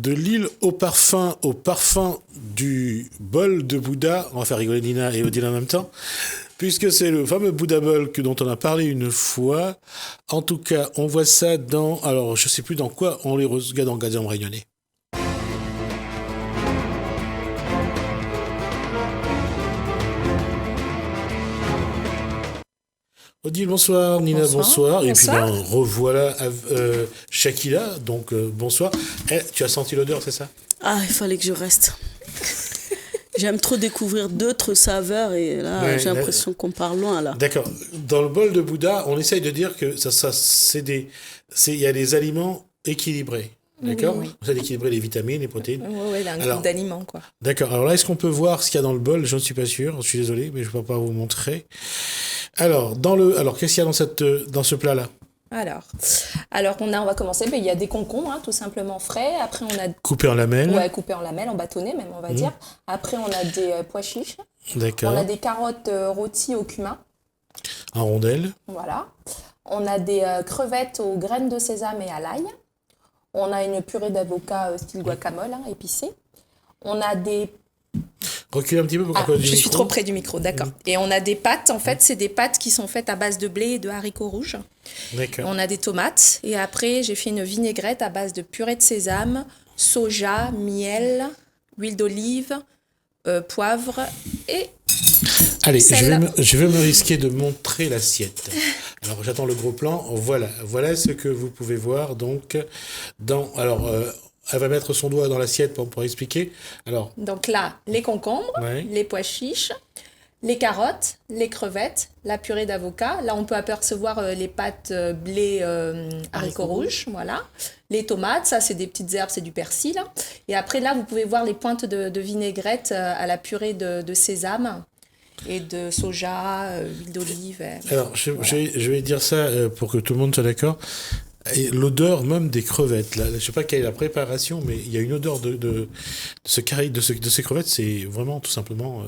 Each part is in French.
de l'île au parfum du bol de Bouddha. On va faire rigoler Nina et Odile en même temps, puisque c'est le fameux Bouddha Bol dont on a parlé une fois. En tout cas, on voit ça dans... Alors, je sais plus dans quoi, on les regarde en Gadian Réunionnais. Odile, bonsoir. Nina, bonsoir. Et puis, revoilà Shakila. Donc, bonsoir. Tu as senti l'odeur, c'est ça? Ah, il fallait que je reste. J'aime trop découvrir d'autres saveurs et là, j'ai l'impression qu'on part loin, là. D'accord. Dans le bol de Bouddha, on essaye de dire que il y a des aliments équilibrés. D'accord? Oui. Vous allez équilibrer les vitamines, les protéines. Oui, un groupe d'aliments, quoi. D'accord. Alors là, est-ce qu'on peut voir ce qu'il y a dans le bol? Je ne suis pas sûr. Je suis désolé, mais je ne peux pas vous montrer. Alors, qu'est-ce qu'il y a dans ce plat-là? Alors on va commencer. Il y a des concombres, tout simplement frais. Après, on a coupés en lamelles. Ouais, coupés en lamelles, en bâtonnets même, on va dire. Après, on a des pois chiches. D'accord. On a des carottes rôties au cumin. En rondelles. Voilà. On a des crevettes aux graines de sésame et à l'ail. On a une purée d'avocat style guacamole, épicée. On a des... Recule un petit peu pour qu'on je suis trop près du micro, d'accord. Et on a des pâtes, en fait, c'est des pâtes qui sont faites à base de blé et de haricots rouges. D'accord. On a des tomates. Et après, j'ai fait une vinaigrette à base de purée de sésame, soja, miel, huile d'olive, poivre et... Allez, je vais me risquer de montrer l'assiette. Alors, j'attends le gros plan. Voilà ce que vous pouvez voir. Donc, elle va mettre son doigt dans l'assiette pour expliquer. Alors, donc là, les concombres, les pois chiches, les carottes, les crevettes, la purée d'avocat. Là, on peut apercevoir les pâtes blé haricots rouges, voilà. Les tomates, ça, c'est des petites herbes, c'est du persil. Et après, là, vous pouvez voir les pointes de vinaigrette à la purée de sésame et de soja, huile d'olive. Alors, je vais dire ça pour que tout le monde soit d'accord. Et l'odeur même des crevettes, là, je ne sais pas quelle est la préparation, mais il y a une odeur de ces crevettes, c'est vraiment tout simplement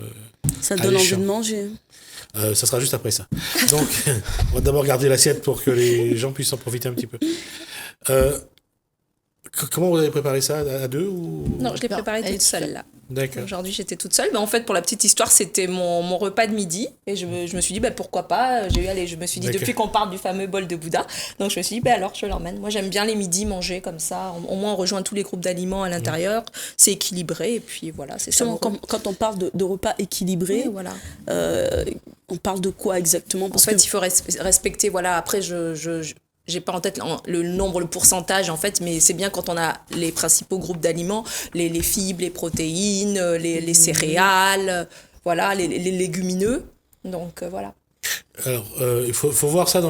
ça donne envie de manger. Ça sera juste après ça. Donc, on va d'abord garder l'assiette pour que les gens puissent en profiter un petit peu. Comment vous avez préparé ça, à deux ou... Non, je l'ai préparé toute seule, là. D'accord. Aujourd'hui, j'étais toute seule. Mais en fait, pour la petite histoire, c'était mon repas de midi. Et je me suis dit, pourquoi pas. Je me suis dit, depuis qu'on parle du fameux bol de Bouddha. Donc, je me suis dit, alors, je l'emmène. Moi, j'aime bien les midis manger comme ça. Au moins, on rejoint tous les groupes d'aliments à l'intérieur. C'est équilibré. Et puis, voilà, c'est ça. Quand on parle de repas équilibrés, voilà. On parle de quoi exactement? Parce il faut respecter, voilà. Après, j'ai pas en tête le nombre, le pourcentage en fait, mais c'est bien quand on a les principaux groupes d'aliments, les fibres, les protéines, les céréales, voilà, les légumineux. Donc voilà. Alors, il faut voir ça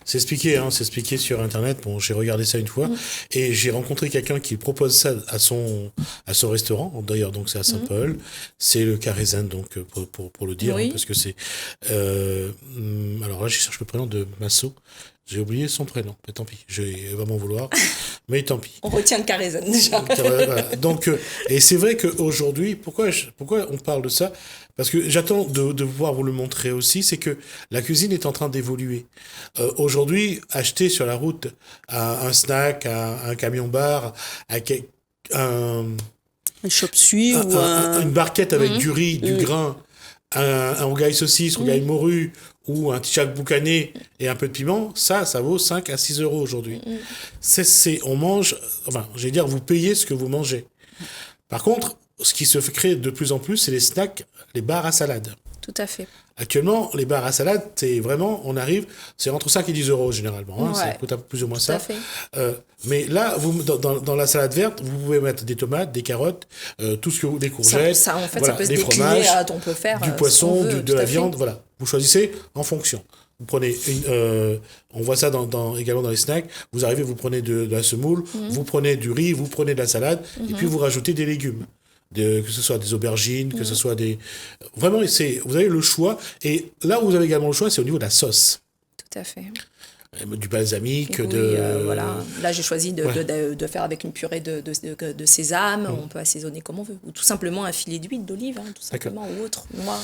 c'est expliqué sur Internet. Bon, j'ai regardé ça une fois et j'ai rencontré quelqu'un qui propose ça à son restaurant. D'ailleurs, donc c'est à Saint-Paul. C'est le Carrezin, donc pour le dire, parce que c'est. Alors là, je cherche le prénom de Masso. J'ai oublié son prénom, mais tant pis, je vais m'en vouloir, mais tant pis. On retient le Carrezin déjà. Voilà. Donc, et c'est vrai qu'aujourd'hui, pourquoi on parle de ça? Parce que j'attends de pouvoir vous le montrer aussi, c'est que la cuisine est en train d'évoluer. Aujourd'hui, acheter sur la route un snack, un camion-bar, un chop-suey ou une barquette avec du riz, du grain, un rougail saucisse, rougail morue, ou un tchak boucané et un peu de piment, ça vaut 5 à 6 euros aujourd'hui. On mange, je vais dire, vous payez ce que vous mangez. Par contre, ce qui se crée de plus en plus, c'est les snacks, les bars à salade. Tout à fait. Actuellement, les bars à salade, c'est entre 5 et 10 euros généralement. Ça coûte plus ou moins ça. Tout à fait. Mais là, dans la salade verte, vous pouvez mettre des tomates, des carottes, tout ce que des courgettes, ça peut se des décliner, fromages, on peut faire du poisson, de la viande, fait. voilà. Vous choisissez en fonction. Vous prenez on voit ça également dans les snacks. Vous arrivez, vous prenez de la semoule, vous prenez du riz, vous prenez de la salade, et puis vous rajoutez des légumes. Que ce soit des aubergines, que ce soit des... Vraiment, vous avez le choix. Et là où vous avez également le choix, c'est au niveau de la sauce. Tout à fait. Du balsamique, voilà. Là, j'ai choisi de faire avec une purée de sésame. On peut assaisonner comme on veut. Ou tout simplement un filet d'huile d'olive, tout simplement, ou autre, noir.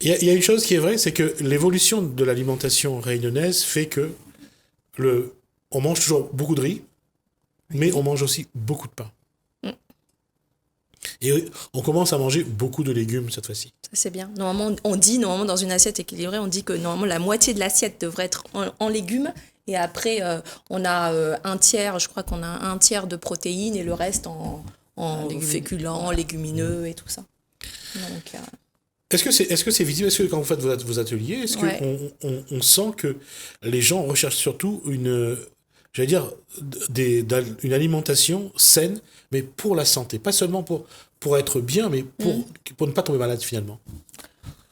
Il y a une chose qui est vraie, c'est que l'évolution de l'alimentation réunionnaise fait que on mange toujours beaucoup de riz, Mais on mange aussi beaucoup de pain. Et on commence à manger beaucoup de légumes cette fois-ci. Ça, c'est bien. Normalement, dans une assiette équilibrée, on dit que normalement la moitié de l'assiette devrait être en légumes. Et après, on a un tiers, je crois qu'on a un tiers de protéines et le reste en féculents, légumineux et tout ça. Donc, Est-ce que c'est visible? Est-ce que quand vous faites vos ateliers, est-ce qu'on sent que les gens recherchent surtout une alimentation saine, mais pour la santé, pas seulement pour être bien, mais pour ne pas tomber malade finalement?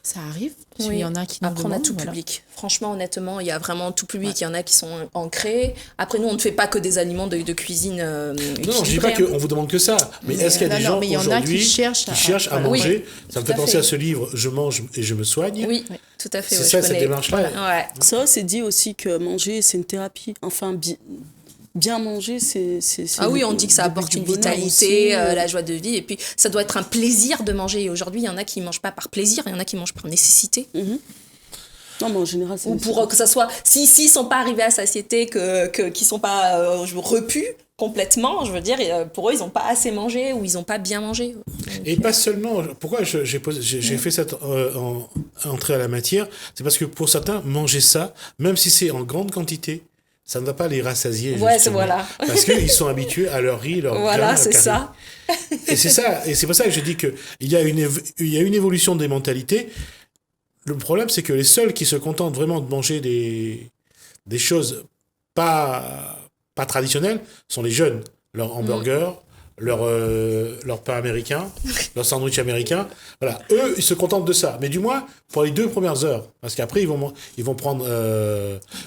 Ça arrive. Il y en a qui nous Après, on a tout public. Franchement, honnêtement, il y a vraiment tout public. Il y en a qui sont ancrés. Après, nous, on ne fait pas que des aliments de cuisine équilibrée. Non, je dis pas qu'on vous demande que ça. Mais est-ce qu'il y a des gens aujourd'hui qui cherchent à manger? Ça me fait penser à ce livre, Je mange et je me soigne. Oui, tout à fait. C'est ça, cette démarche-là. Ouais. Ça, c'est dit aussi que manger, c'est une thérapie. Enfin, bien manger, c'est oui, on dit que ça apporte une vitalité, la joie de vie, et puis ça doit être un plaisir de manger. Et aujourd'hui, il y en a qui ne mangent pas par plaisir, il y en a qui mangent par nécessité. Non, mais en général, c'est... Ou pour que ça soit... S'ils ne sont pas arrivés à satiété, qu'ils ne sont pas repus complètement, je veux dire, pour eux, ils n'ont pas assez mangé ou ils n'ont pas bien mangé. Et pas seulement... Pourquoi j'ai fait cette entrée à la matière? C'est parce que pour certains, manger ça, même si c'est en grande quantité, ça ne va pas les rassasier. Ouais, voilà. Parce qu'ils sont habitués à leur riz, leur voilà, grain, c'est ça. Et c'est ça. Et c'est pour ça que je dis qu'il y a une évolution des mentalités. Le problème, c'est que les seuls qui se contentent vraiment de manger des choses pas traditionnelles sont les jeunes. Leur hamburger, leur pain américain, leur sandwich américain. Voilà. Eux, ils se contentent de ça. Mais du moins, pour les 2 premières heures. Parce qu'après, ils vont prendre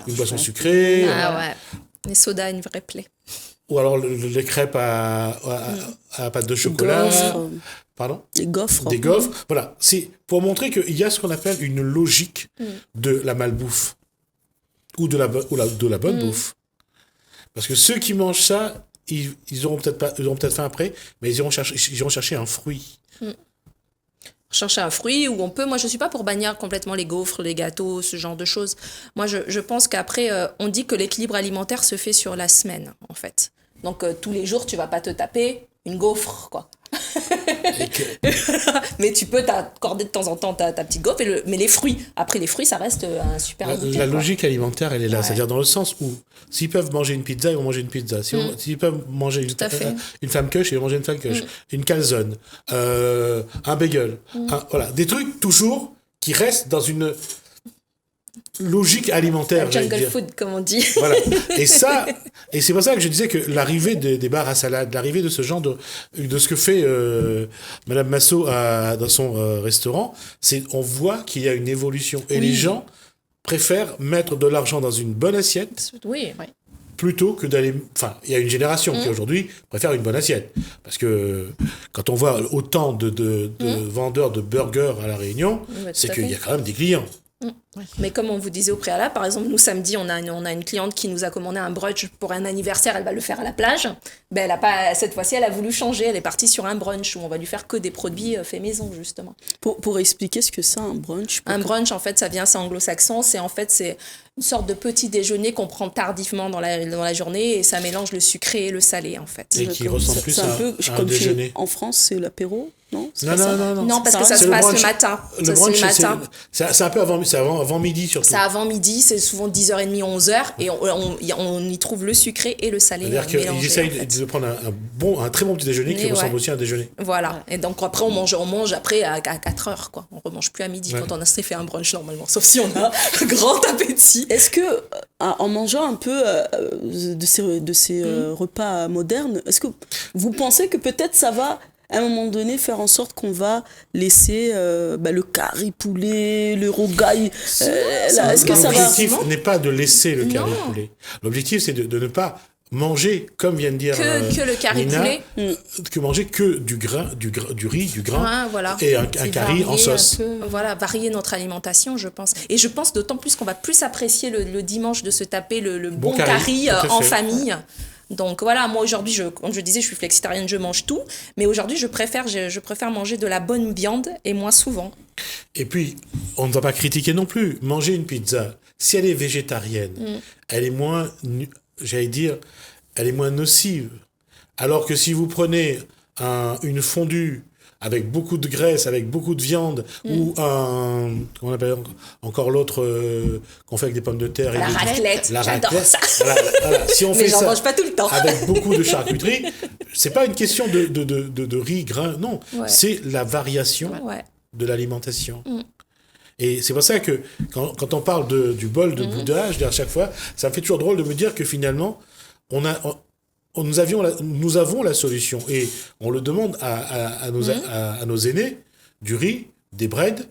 une boisson sucrée. Ouais. Les sodas, une vraie plaie. Ou alors les crêpes à pâte de chocolat. Pardon? Des gaufres. Des gaufres. Voilà. C'est pour montrer qu'il y a ce qu'on appelle une logique de la malbouffe. Ou de la bonne bouffe. Parce que ceux qui mangent ça, ils auront peut-être faim après, mais ils iront chercher un fruit. Chercher un fruit, ou on peut... Moi, je ne suis pas pour bannir complètement les gaufres, les gâteaux, ce genre de choses. Moi, je pense qu'après, on dit que l'équilibre alimentaire se fait sur la semaine, en fait. Donc, tous les jours, tu ne vas pas te taper une gaufre, quoi. Mais tu peux t'accorder de temps en temps ta petite gaufre, mais les fruits, après les fruits, ça reste un super goûter. La logique alimentaire, elle est là, c'est-à-dire dans le sens où s'ils peuvent manger une pizza, ils vont manger une pizza. S'ils peuvent manger une femme kush, ils vont manger une femme kush. Une calzone, un bagel, voilà, des trucs toujours qui restent dans une logique alimentaire. Jungle food, comme on dit. Voilà. Et c'est pour ça que je disais que l'arrivée des bars à salade, l'arrivée de ce genre de ce que fait Madame Massot dans son restaurant, on voit qu'il y a une évolution. Et les gens préfèrent mettre de l'argent dans une bonne assiette. Oui. Plutôt que d'aller... Enfin, il y a une génération qui aujourd'hui préfère une bonne assiette. Parce que quand on voit autant de vendeurs de burgers à La Réunion, c'est qu'il y a quand même des clients. Mais comme on vous disait au préalable, par exemple, nous samedi, on a une cliente qui nous a commandé un brunch pour un anniversaire, elle va le faire à la plage. Ben, cette fois-ci, elle a voulu changer, elle est partie sur un brunch où on va lui faire que des produits faits maison, justement. Pour expliquer ce que c'est un brunch. Un brunch, en fait, c'est anglo-saxon, c'est une sorte de petit déjeuner qu'on prend tardivement dans la journée et ça mélange le sucré et le salé, en fait. Et qui ressemble plus à un déjeuner. En France, c'est l'apéro, non? Non, parce que ça se passe le matin. Le brunch, c'est un peu avant midi, surtout. C'est avant midi, c'est souvent 10h30, 11h, et on y trouve le sucré et le salé. C'est-à-dire qu'ils essayent de prendre un très bon petit déjeuner qui ressemble aussi à un déjeuner. Voilà, et donc après on mange après à 4h, quoi. On ne remange plus à midi quand on a fait un brunch normalement, sauf si on a un grand appétit. Est-ce que, en mangeant un peu de ces repas modernes, est-ce que vous pensez que peut-être ça va à un moment donné faire en sorte qu'on va laisser le curry poulet, le rogaille. Est-ce que ça va... L'objectif n'est pas de laisser le curry poulet. L'objectif, c'est de ne pas manger, comme vient de dire que le curry poulet, que manger que du riz, du grain, voilà. Et un curry en sauce. Voilà, varier notre alimentation, je pense. Et je pense d'autant plus qu'on va plus apprécier le dimanche de se taper le bon curry en famille. Donc voilà, moi aujourd'hui, comme je disais, je suis flexitarienne, je mange tout, mais aujourd'hui je préfère manger de la bonne viande et moins souvent. Et puis, on ne va pas critiquer non plus. Manger une pizza, si elle est végétarienne, elle est moins, j'allais dire, elle est moins nocive. Alors que si vous prenez une fondue avec beaucoup de graisse, avec beaucoup de viande, ou comment on appelle encore l'autre qu'on fait avec des pommes de terre. La raclette, j'adore ça. Voilà. Si on mais fait j'en ça mange pas tout le temps. avec beaucoup de charcuterie, c'est pas une question de riz, grain, non. Ouais. C'est la variation de l'alimentation. Et c'est pour ça que quand on parle du bol de Bouddha, je dis à chaque fois, ça me fait toujours drôle de me dire que finalement, nous avons la solution. Et on le demande à nos aînés, du riz, des breads.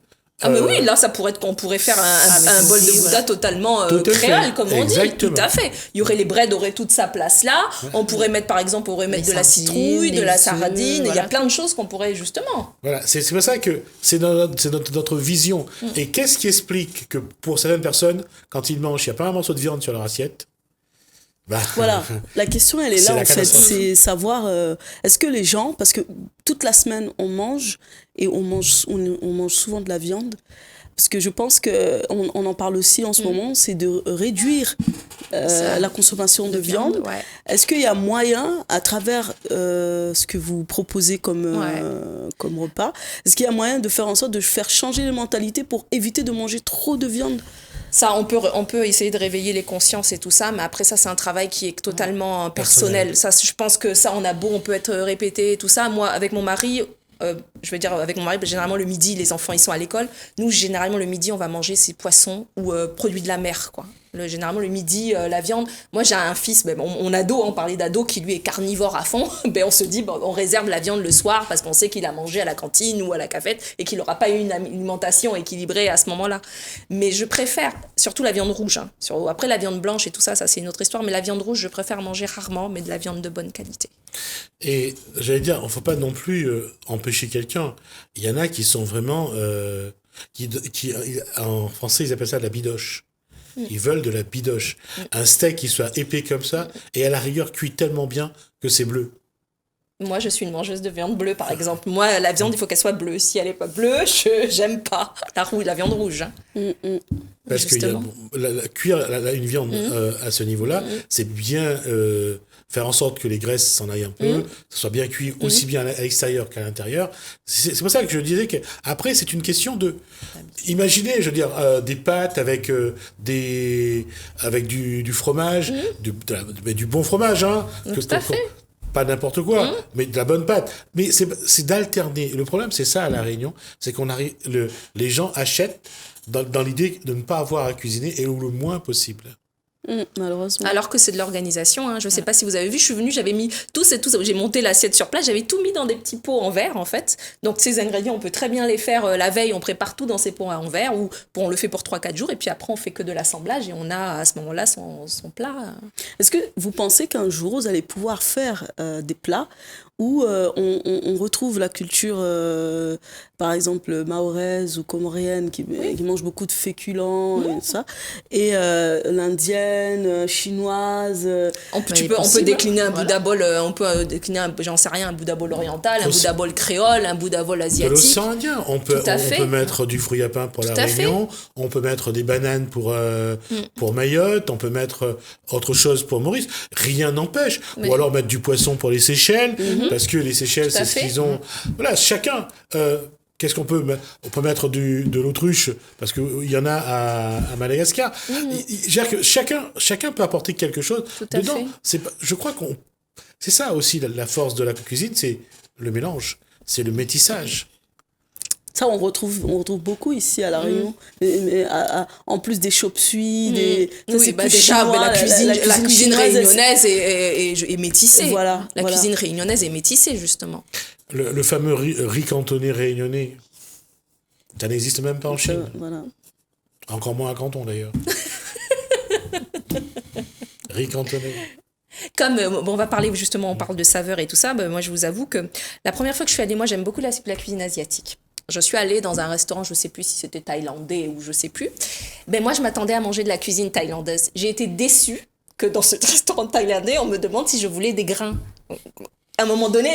Ah mais oui, là ça pourrait être qu'on pourrait faire un bol de Bouddha totalement créole, comme on dit. Tout à fait. Il y aurait les breads auraient toute sa place là. Ouais. On pourrait mettre par exemple, de la citrouille, de la sardine. Il y a plein de choses qu'on pourrait justement. Voilà, c'est pour ça que c'est notre vision. Et qu'est-ce qui explique que pour certaines personnes, quand ils mangent, il n'y a pas un morceau de viande sur leur assiette? Voilà, la question elle est là en fait, c'est savoir est-ce que les gens, parce que toute la semaine on mange et on mange souvent de la viande, parce que je pense que on en parle aussi en ce moment, c'est de réduire la consommation de viande. Ouais. Est-ce qu'il y a moyen, à travers ce que vous proposez comme repas, est-ce qu'il y a moyen de faire en sorte de faire changer les mentalités pour éviter de manger trop de viande? Ça, on peut essayer de réveiller les consciences et tout ça, mais après ça, c'est un travail qui est totalement personnel. Ça, je pense que ça, on peut être répété et tout ça. Moi, avec mon mari, généralement le midi, les enfants, ils sont à l'école. Nous, généralement, le midi, on va manger ces poissons ou produits de la mer, quoi. Généralement, le midi, la viande. Moi, j'ai un fils, mon ado, on parlait d'ado, qui lui est carnivore à fond. On se dit, on réserve la viande le soir parce qu'on sait qu'il a mangé à la cantine ou à la cafette et qu'il n'aura pas eu une alimentation équilibrée à ce moment-là. Mais je préfère, surtout la viande rouge. Hein. Après, la viande blanche et tout ça, c'est une autre histoire. Mais la viande rouge, je préfère manger rarement, mais de la viande de bonne qualité. Et j'allais dire, il ne faut pas non plus empêcher quelqu'un. Il y en a qui sont vraiment... en français, ils appellent ça de la bidoche. Ils veulent de la bidoche. Un steak qui soit épais comme ça, et à la rigueur cuit tellement bien que c'est bleu. Moi, je suis une mangeuse de viande bleue, par exemple. Moi, la viande, il faut qu'elle soit bleue. Si elle n'est pas bleue, j'aime pas la viande rouge. Parce que cuire une viande à ce niveau-là, c'est bien faire en sorte que les graisses s'en aillent un peu, que ce soit bien cuit aussi bien à l'extérieur qu'à l'intérieur. C'est pour ça que je disais qu'après, c'est une question de... Imaginez, je veux dire, des pâtes avec du fromage, du bon fromage, hein. Tout à fait. Pas n'importe quoi, mais de la bonne pâte. Mais c'est d'alterner. Le problème, c'est ça à La Réunion, c'est les gens achètent dans l'idée de ne pas avoir à cuisiner et ou le moins possible. Malheureusement. Alors que c'est de l'organisation, hein. Je sais pas si vous avez vu, je suis venue, j'avais mis tout, j'ai monté l'assiette sur place, j'avais tout mis dans des petits pots en verre en fait. Donc ces ingrédients, on peut très bien les faire la veille, on prépare tout dans ces pots en verre ou on le fait pour 3-4 jours et puis après on fait que de l'assemblage et on a à ce moment-là son plat. Est-ce que vous pensez qu'un jour vous allez pouvoir faire des plats où on retrouve la culture, par exemple, mahoraise ou comorienne qui mange beaucoup de féculents et ça, et l'indienne, chinoise. On peut décliner un Bouddha bol, un Bouddha bol oriental, un Bouddha bol créole, un Bouddha bol asiatique. De l'océan Indien. On peut mettre du fruit à pain pour La Réunion, on peut mettre des bananes pour Mayotte, on peut mettre autre chose pour Maurice. Rien n'empêche. Ou alors mettre du poisson pour les Seychelles. Parce que les Seychelles, c'est ce qu'ils ont. Voilà, chacun. Qu'est-ce qu'on peut mettre? On peut mettre de l'autruche, parce qu'il y en a à Madagascar. Chacun peut apporter quelque chose dedans. Je crois c'est ça aussi la force de la cuisine, c'est le mélange, c'est le métissage. Ça, on retrouve beaucoup ici à La Réunion. Mais en plus des chauves-suis, la cuisine réunionnaise est métissée. Voilà, cuisine réunionnaise est métissée, justement. Le fameux riz cantonais réunionnais, ça n'existe même pas en Chine. Voilà. Encore moins à Canton, d'ailleurs. Riz cantonais. Comme on va parler justement, on parle de saveurs et tout ça, moi je vous avoue que la première fois que je suis allée, moi j'aime beaucoup la cuisine asiatique. Je suis allée dans un restaurant, je sais plus si c'était thaïlandais ou je sais plus. Moi je m'attendais à manger de la cuisine thaïlandaise. J'ai été déçue que dans ce restaurant thaïlandais, on me demande si je voulais des grains. À un moment donné,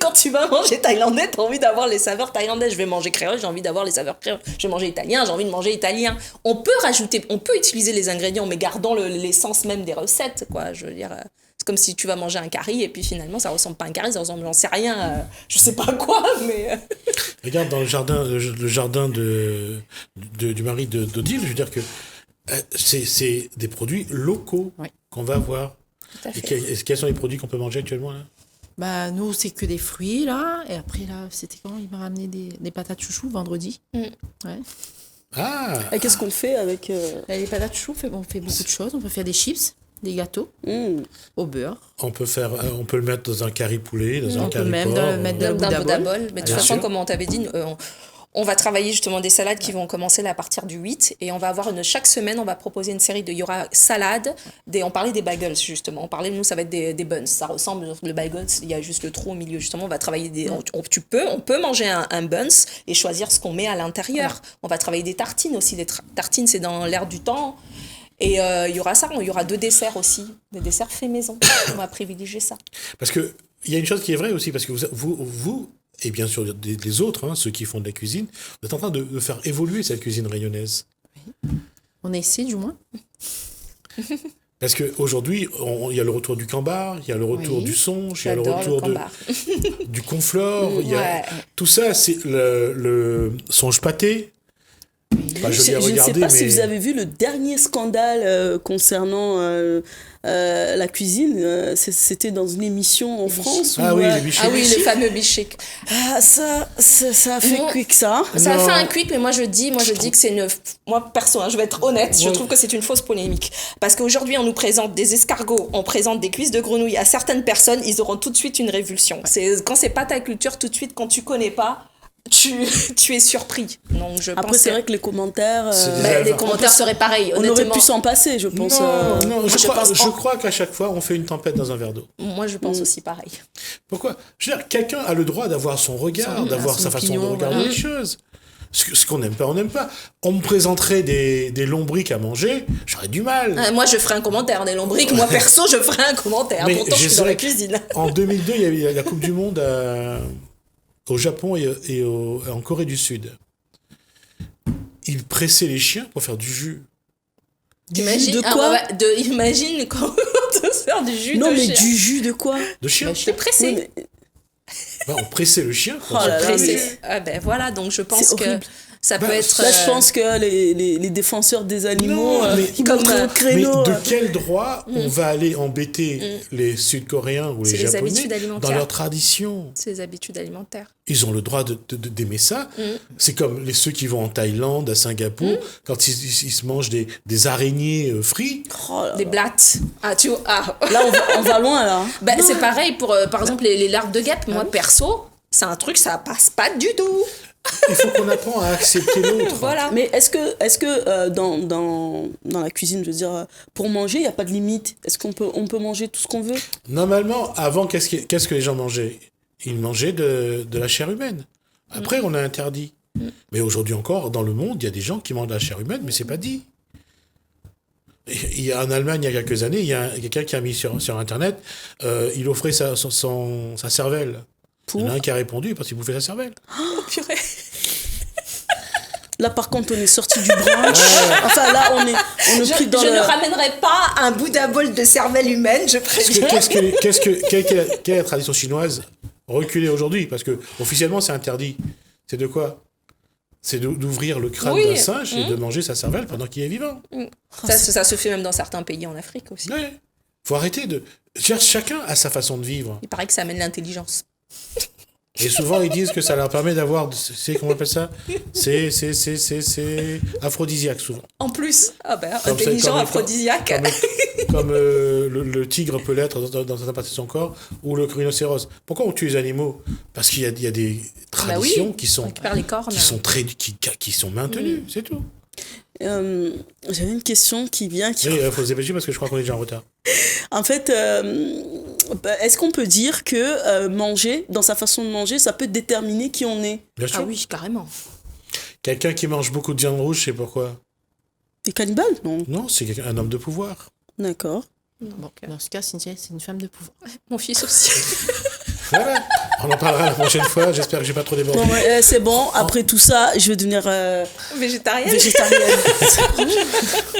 quand tu vas manger thaïlandais, t'as envie d'avoir les saveurs thaïlandaises. Je vais manger créole, j'ai envie d'avoir les saveurs créoles. Je vais manger italien, j'ai envie de manger italien. On peut utiliser les ingrédients, mais gardant l'essence même des recettes, quoi. Je veux dire, comme si tu vas manger un curry et puis finalement ça ressemble pas à un curry, ça ressemble, j'en sais rien, je sais pas à quoi, mais... Regarde dans le jardin du mari d'Odile, je veux dire que c'est des produits locaux qu'on va avoir. Tout à fait. Et quels sont les produits qu'on peut manger actuellement là? Bah, nous, c'est que des fruits, là. Et après, là, c'était quand il m'a ramené des patates chouchou vendredi. Ouais. Ah. Et qu'est-ce qu'on fait avec... Les patates chouchou, on fait beaucoup de choses. On peut faire des chips, des gâteaux au beurre. On peut le mettre dans un curry poulet, dans un curry peut même porc, le mettre dans D'un le Buddha boudabol. Bowl. Mais de toute façon, comme on t'avait dit, on va travailler justement des salades qui vont commencer là à partir du 8 et on va avoir chaque semaine on va proposer une série il y aura salade, on parlait des bagels justement, nous ça va être des buns, ça ressemble, le bagel il y a juste le trou au milieu justement, on va travailler on peut manger un buns et choisir ce qu'on met à l'intérieur, on va travailler des tartines aussi, les tartines c'est dans l'air du temps. Et il y aura 2 desserts aussi, des desserts faits maison, on va privilégier ça. Parce que il y a une chose qui est vraie aussi, parce que vous et bien sûr les autres, ceux qui font de la cuisine, vous êtes en train de faire évoluer cette cuisine rayonnaise. Oui. On essaie du moins. Parce qu'aujourd'hui, il y a le retour du cambar, il y a le retour du songe, il y a le retour du conflore, il y a tout ça, c'est le songe pâté. Bah, je ne sais pas si vous avez vu le dernier scandale concernant la cuisine. C'était dans une émission en France. Ah oui, les bichiks. Ah oui, le fameux bichik. Ah, ça a fait quick, ça. Ça a fait un quick, mais moi je dis que c'est moi perso, je vais être honnête, je trouve que c'est une fausse polémique. Parce qu'aujourd'hui, on nous présente des escargots, on présente des cuisses de grenouille à certaines personnes, ils auront tout de suite une révulsion. Quand c'est pas ta culture, tout de suite, quand tu connais pas, tu es surpris. Donc, après, c'est vrai que les commentaires... les commentaires seraient pareils, honnêtement. On aurait pu s'en passer, je pense. Je crois qu'à chaque fois, on fait une tempête dans un verre d'eau. Moi, je pense aussi pareil. Pourquoi ? Je veux dire, quelqu'un a le droit d'avoir son regard, d'avoir sa façon de regarder les choses. Ce qu'on n'aime pas, on n'aime pas. On me présenterait des lombriques à manger, j'aurais du mal. Moi, je ferais un commentaire des lombriques. Moi, perso, je ferais un commentaire. Pourtant, je suis dans la cuisine. En 2002, il y avait la Coupe du Monde au Japon et en Corée du Sud. Ils pressaient les chiens pour faire du jus. Imagine de quoi imagine quand on se faire du jus de chien. Non, mais du jus de quoi ? De chien. Je l'ai pressé. On pressait le chien. Voilà, donc je pense que ça peut être... Là, je pense que les défenseurs des animaux, comme un créneau... Mais de quel droit on va aller embêter les Sud-Coréens ou les Japonais dans leur tradition ? C'est les habitudes alimentaires. Ils ont le droit d'aimer ça. C'est comme ceux qui vont en Thaïlande, à Singapour, quand ils se mangent des araignées frites. Des blattes. Ah, tu vois. Là, on va loin, là. C'est pareil pour, par exemple, les larves de guêpe. Moi, perso, c'est un truc, ça passe pas du tout. Il faut qu'on apprenne à accepter l'autre. Voilà. Mais est-ce que dans la cuisine, je veux dire, pour manger, il n'y a pas de limite ? Est-ce qu'on peut manger tout ce qu'on veut ? Normalement, avant, qu'est-ce que les gens mangeaient ? Ils mangeaient de la chair humaine. Après, on a interdit. Mais aujourd'hui encore, dans le monde, il y a des gens qui mangent de la chair humaine, mais c'est pas dit. En Allemagne, il y a quelques années, il y a quelqu'un qui a mis sur Internet, il offrait sa cervelle. Il y en a un qui a répondu parce qu'il bouffait sa cervelle. Oh, purée. Là, par contre, on est sorti du brunch. Enfin, là, on est pris dans je ne ramènerai pas un Buddha Bowl de cervelle humaine, je préviens. Quelle est la tradition chinoise reculée aujourd'hui ? Parce que officiellement, c'est interdit. C'est de quoi ? C'est d'ouvrir le crâne d'un singe et de manger sa cervelle pendant qu'il est vivant. Ça se fait même dans certains pays en Afrique aussi. Ouais. Faut arrêter de... Chacun a sa façon de vivre. Il paraît que ça amène l'intelligence. Et souvent, ils disent que ça leur permet d'avoir... Comment on appelle ça ? C'est aphrodisiaque, souvent. En plus, intelligent, aphrodisiaque. Comme le tigre peut l'être dans certaines parties de son corps, ou le rhinocéros. Pourquoi on tue les animaux ? Parce qu'il y a des traditions qui sont maintenues, c'est tout. J'avais une question qui vient... Oui, il faut se dépêcher parce que je crois qu'on est déjà en retard. En fait, est-ce qu'on peut dire que manger, dans sa façon de manger, ça peut déterminer qui on est ? Bien sûr. Ah oui, carrément. Quelqu'un qui mange beaucoup de viande rouge, c'est pourquoi ? Des cannibales, non ? Non, c'est un homme de pouvoir. D'accord. Bon, dans ce cas, Cynthia, c'est une femme de pouvoir. Mon fils aussi. Voilà. On en parlera la prochaine fois. J'espère que j'ai pas trop débordé. Bon, c'est bon. Après tout ça, je vais devenir végétarienne.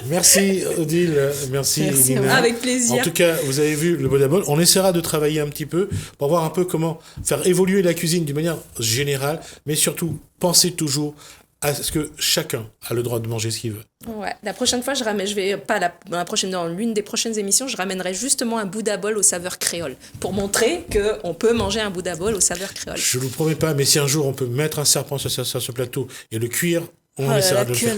Merci Odile, merci Nina. Avec plaisir. En tout cas, vous avez vu le Bodabol. On essaiera de travailler un petit peu pour voir un peu comment faire évoluer la cuisine d'une manière générale, mais surtout, pensez toujours à ce que chacun a le droit de manger ce qu'il veut. Ouais, la prochaine fois, dans l'une des prochaines émissions, je ramènerai justement un boudabol aux saveurs créoles pour montrer qu'on peut manger un boudabol aux saveurs créoles. Je ne vous promets pas, mais si un jour on peut mettre un serpent sur ce plateau et le cuire, on essaiera de le faire.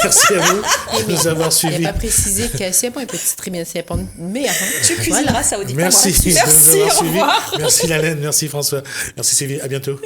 Merci à vous de nous avoir suivis. Il n'a pas précisé qu'un serpent, il peut très bien serpent meilleur. Tu cuisineras ça au départ. Merci de nous avoir suivis. Au revoir. Merci Lalaine, merci François, merci Sylvie, à bientôt.